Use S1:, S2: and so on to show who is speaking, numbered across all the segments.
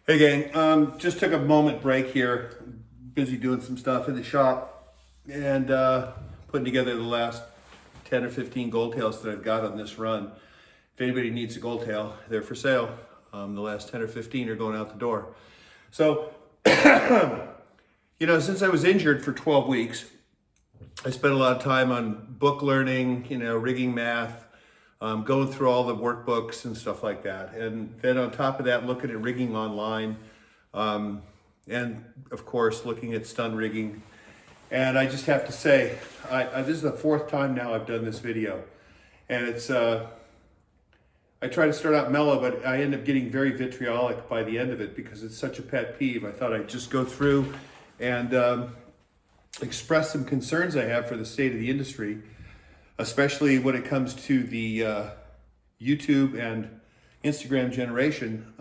S1: Hey gang, just took a moment break here. Busy doing some stuff in the shop and putting together the last 10 or 15 gold tails that I've got on this run. If anybody needs a gold tail, they're for sale. The last 10 or 15 are going out the door. So, since I was injured for 12 weeks, I spent a lot of time on book learning, rigging math, going through all the workbooks and stuff like that. And then on top of that, looking at rigging online, and of course, looking at stunt rigging. And I just have to say, this is the fourth time now I've done this video. And it's, I try to start out mellow, but I end up getting very vitriolic by the end of it because it's such a pet peeve. I thought I'd just go through and express some concerns I have for the state of the industry, especially when it comes to the YouTube and Instagram generation.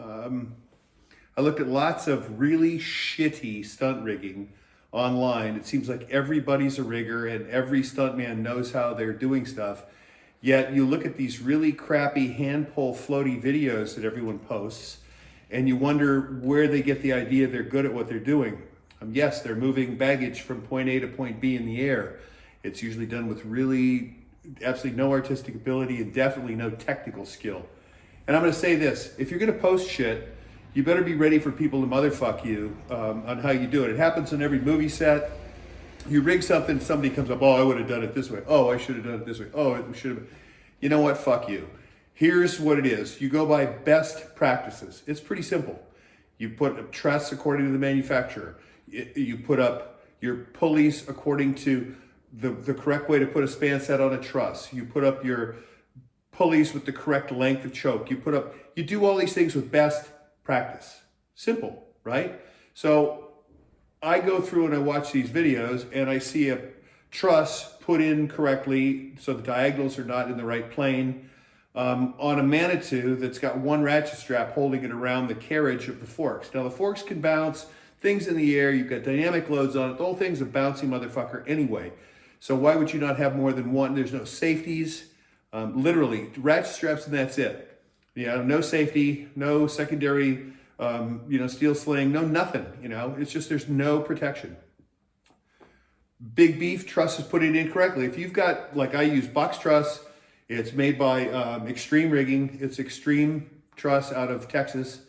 S1: I looked at lots of really shitty stunt rigging online. It seems like everybody's a rigger and every stuntman knows how they're doing stuff. Yet you look at these really crappy hand pull floaty videos that everyone posts and you wonder where they get the idea they're good at what they're doing. Yes, they're moving baggage from point A to point B in the air. It's usually done with really absolutely no artistic ability and definitely no technical skill. And I'm going to say this, if you're going to post shit, you better be ready for people to motherfuck you on how you do it. It happens on every movie set. You rig something, somebody comes up, oh, I would have done it this way. Oh, I should have done it this way. Oh, it should have. You know what? Fuck you. Here's what it is. You go by best practices. It's pretty simple. You put a truss according to the manufacturer. You put up your pulleys according to the correct way to put a span set on a truss. You put up your pulleys with the correct length of choke. You do all these things with best practice. Simple, right? So I go through and I watch these videos and I see a truss put in correctly so the diagonals are not in the right plane on a Manitou that's got one ratchet strap holding it around the carriage of the forks. Now the forks can bounce, things in the air, you've got dynamic loads on it, the whole thing's a bouncy motherfucker anyway. So why would you not have more than one? There's no safeties, literally ratchet straps and that's it. No safety, no secondary, steel sling, no nothing, it's just, there's no protection. Big beef truss is put in incorrectly. If you've got, like I use box truss, it's made by Extreme Rigging. It's Extreme Truss out of Texas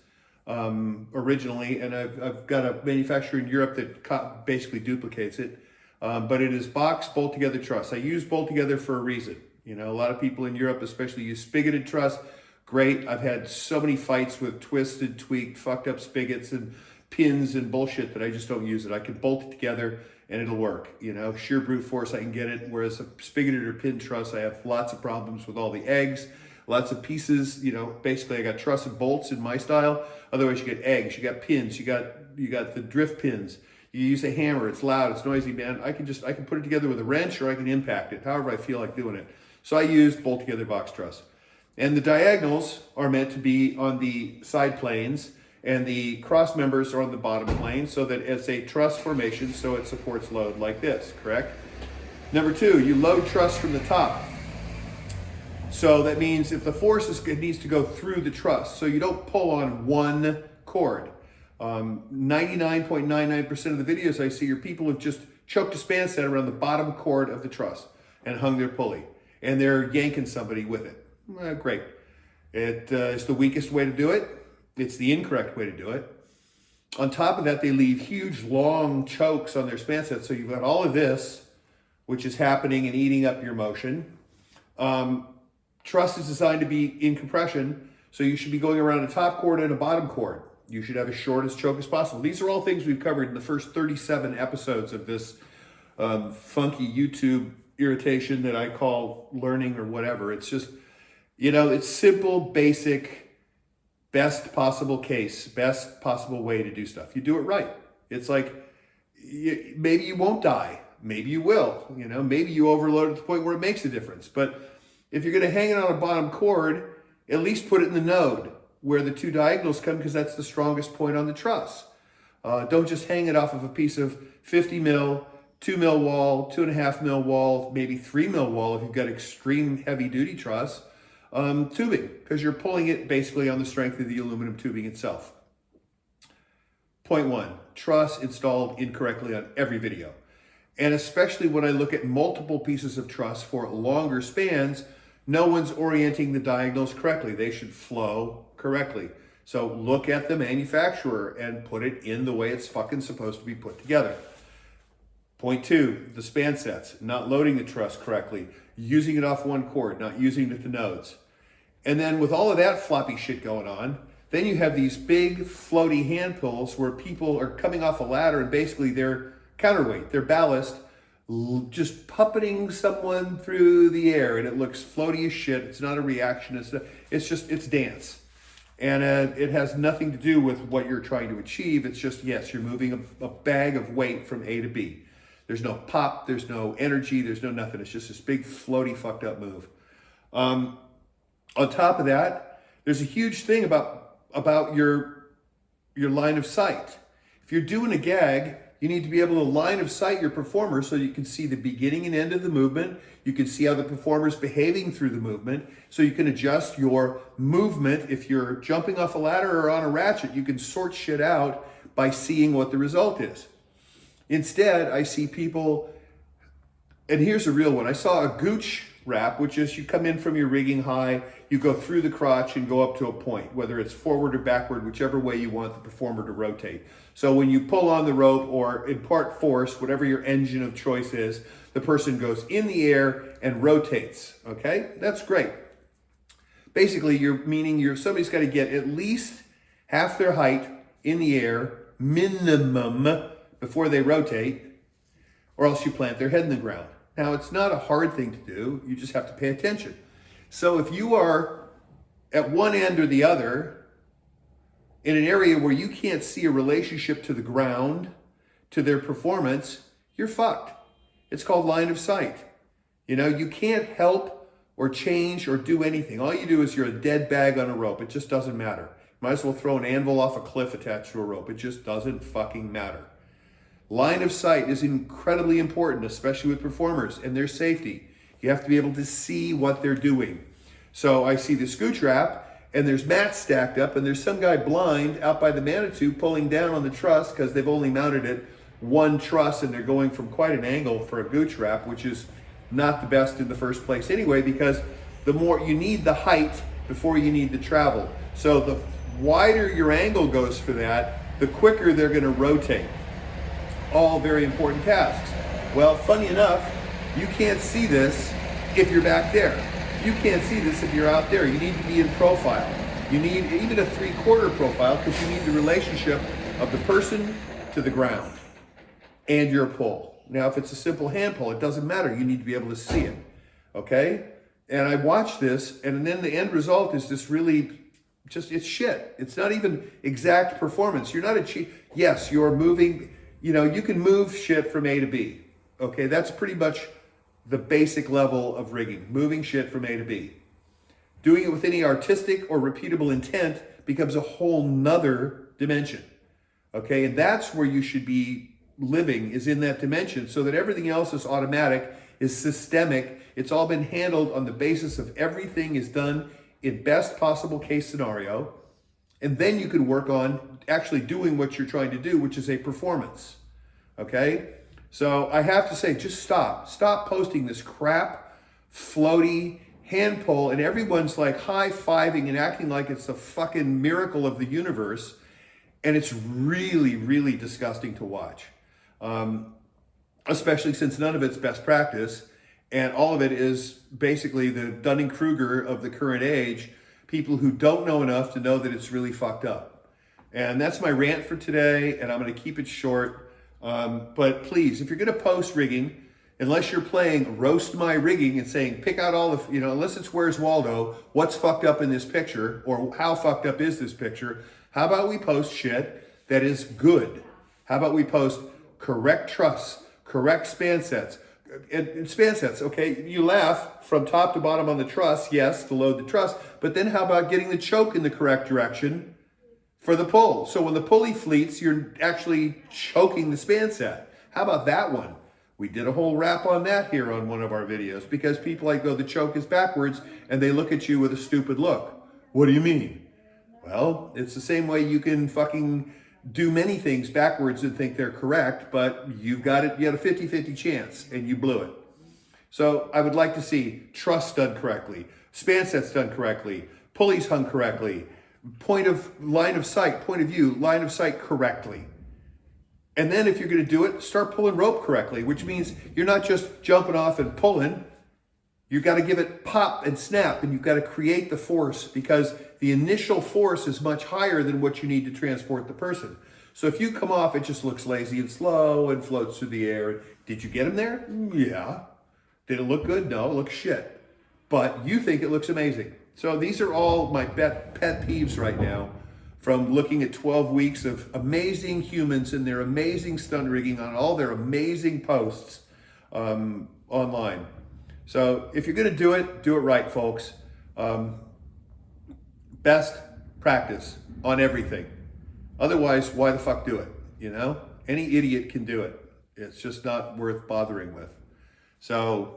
S1: originally, and I've got a manufacturer in Europe that basically duplicates it. But it is box bolt together truss. I use bolt together for a reason. A lot of people in Europe especially use spigoted truss. Great. I've had so many fights with twisted, tweaked, fucked up spigots and pins and bullshit that I just don't use it. I can bolt it together and it'll work. Sheer brute force, I can get it. Whereas a spigoted or pin truss, I have lots of problems with all the eggs, lots of pieces. Basically I got truss and bolts in my style. Otherwise you get eggs, you got pins, you got the drift pins. You use a hammer, it's loud, it's noisy, man. I can put it together with a wrench or I can impact it, however I feel like doing it. So I use bolt together box truss. And the diagonals are meant to be on the side planes and the cross members are on the bottom plane so that it's a truss formation so it supports load like this, correct? Number two, you load truss from the top. So that means if the force needs to go through the truss, so you don't pull on one cord. 99.99% of the videos I see are people who've just choked a span set around the bottom cord of the truss and hung their pulley. And they're yanking somebody with it. Great. It's the weakest way to do it. It's the incorrect way to do it. On top of that, they leave huge, long chokes on their span set. So you've got all of this, which is happening and eating up your motion. Truss is designed to be in compression, so you should be going around a top cord and a bottom cord. You should have as short as choke as possible. These are all things we've covered in the first 37 episodes of this funky YouTube irritation that I call learning or whatever. It's just, it's simple, basic, best possible case, best possible way to do stuff. You do it right. It's like, maybe you won't die. Maybe you will. Maybe you overload at the point where it makes a difference. But if you're going to hang it on a bottom cord, at least put it in the node where the two diagonals come because that's the strongest point on the truss. Don't just hang it off of a piece of 50 mil, 2 mil wall, 2.5 mil wall, maybe 3 mil wall if you've got extreme heavy duty truss. Tubing, because you're pulling it basically on the strength of the aluminum tubing itself. Point one, truss installed incorrectly on every video. And especially when I look at multiple pieces of truss for longer spans, no one's orienting the diagonals correctly. They should flow correctly. So look at the manufacturer and put it in the way it's fucking supposed to be put together. Point two, the span sets, not loading the truss correctly, using it off one cord, not using it at the nodes. And then with all of that floppy shit going on, then you have these big floaty hand pulls where people are coming off a ladder and basically they're counterweight, their ballast, just puppeting someone through the air, and it looks floaty as shit. It's not a reaction. It's dance. And it has nothing to do with what you're trying to achieve. It's just, yes, you're moving a bag of weight from A to B. There's no pop, there's no energy, there's no nothing. It's just this big floaty fucked up move. On top of that, there's a huge thing about your line of sight. If you're doing a gag, you need to be able to line of sight your performer so you can see the beginning and end of the movement. You can see how the performer's behaving through the movement, so you can adjust your movement. If you're jumping off a ladder or on a ratchet, you can sort shit out by seeing what the result is. Instead, I see people, and here's a real one. I saw a gooch wrap, which is you come in from your rigging high, you go through the crotch and go up to a point, whether it's forward or backward, whichever way you want the performer to rotate. So when you pull on the rope or impart force, whatever your engine of choice is, the person goes in the air and rotates, okay? That's great. Basically, somebody's got to get at least half their height in the air, minimum, before they rotate, or else you plant their head in the ground. Now, it's not a hard thing to do. You just have to pay attention. So if you are at one end or the other in an area where you can't see a relationship to the ground, to their performance, you're fucked. It's called line of sight. You can't help or change or do anything. All you do is you're a dead bag on a rope. It just doesn't matter. Might as well throw an anvil off a cliff attached to a rope. It just doesn't fucking matter. Line of sight is incredibly important, especially with performers and their safety. You have to be able to see what they're doing. So I see the scooch wrap, and there's mats stacked up, and there's some guy blind out by the Manitou pulling down on the truss because they've only mounted it one truss, and they're going from quite an angle for a gooch wrap, which is not the best in the first place anyway, because the more you need the height before you need the travel. So the wider your angle goes for that, the quicker they're going to rotate. All very important tasks. Well, funny enough, you can't see this if you're back there. You can't see this if you're out there. You need to be in profile. You need even a 3/4 profile because you need the relationship of the person to the ground and your pull. Now, if it's a simple hand pull, it doesn't matter. You need to be able to see it, okay? And I watched this, and then the end result is this really it's shit. It's not even exact performance. You're not yes, you're moving. You can move shit from A to B. Okay, that's pretty much the basic level of rigging, moving shit from A to B. Doing it with any artistic or repeatable intent becomes a whole nother dimension. Okay, and that's where you should be living, is in that dimension, so that everything else is automatic, is systemic. It's all been handled on the basis of everything is done in best possible case scenario. And then you can work on actually doing what you're trying to do, which is a performance, okay? So I have to say, just stop. Stop posting this crap, floaty hand pull, and everyone's like high-fiving and acting like it's the fucking miracle of the universe, and it's really, really disgusting to watch, especially since none of it's best practice, and all of it is basically the Dunning-Kruger of the current age, people who don't know enough to know that it's really fucked up. And that's my rant for today, and I'm going to keep it short. But please, if you're going to post rigging, unless you're playing roast my rigging and saying, pick out all the, unless it's Where's Waldo, what's fucked up in this picture, or how fucked up is this picture, how about we post shit that is good? How about we post correct truss, correct span sets, and span sets, okay, you laugh from top to bottom on the truss, yes, to load the truss, but then how about getting the choke in the correct direction for the pull? So when the pulley fleets, you're actually choking the span set. How about that one? We did a whole wrap on that here on one of our videos, because people like go, the choke is backwards, and they look at you with a stupid look. What do you mean? Well, it's the same way you can fucking do many things backwards and think they're correct, but you had a 50-50 chance and you blew it. So I would like to see truss done correctly, span sets done correctly, pulleys hung correctly, point of view, line of sight correctly. And then if you're going to do it, start pulling rope correctly, which means you're not just jumping off and pulling. You've got to give it pop and snap, and you've got to create the force, because the initial force is much higher than what you need to transport the person. So if you come off, it just looks lazy and slow and floats through the air. Did you get him there? Yeah. Did it look good? No, it looks shit. But you think it looks amazing. So these are all my pet peeves right now from looking at 12 weeks of amazing humans and their amazing stunt rigging on all their amazing posts online. So if you're going to do it right, folks. Best practice on everything. Otherwise, why the fuck do it? You know, any idiot can do it. It's just not worth bothering with. So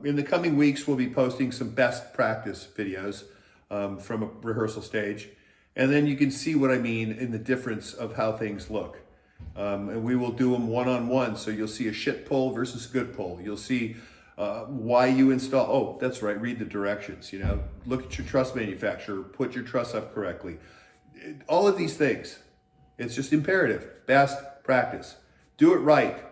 S1: in the coming weeks, we'll be posting some best practice videos from a rehearsal stage. And then you can see what I mean in the difference of how things look. And we will do them one-on-one. So you'll see a shit pull versus a good pull. You'll see why you install. Oh, that's right. Read the directions, you know, look at your truss manufacturer, put your truss up correctly. All of these things, it's just imperative. Best practice. Do it right.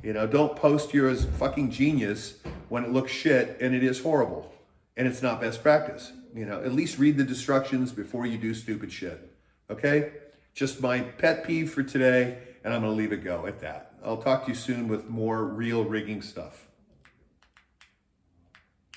S1: You know, don't post you're a fucking genius when it looks shit and it is horrible and it's not best practice. You know, at least read the instructions before you do stupid shit. Okay? Just my pet peeve for today, and I'm going to leave it go at that. I'll talk to you soon with more real rigging stuff.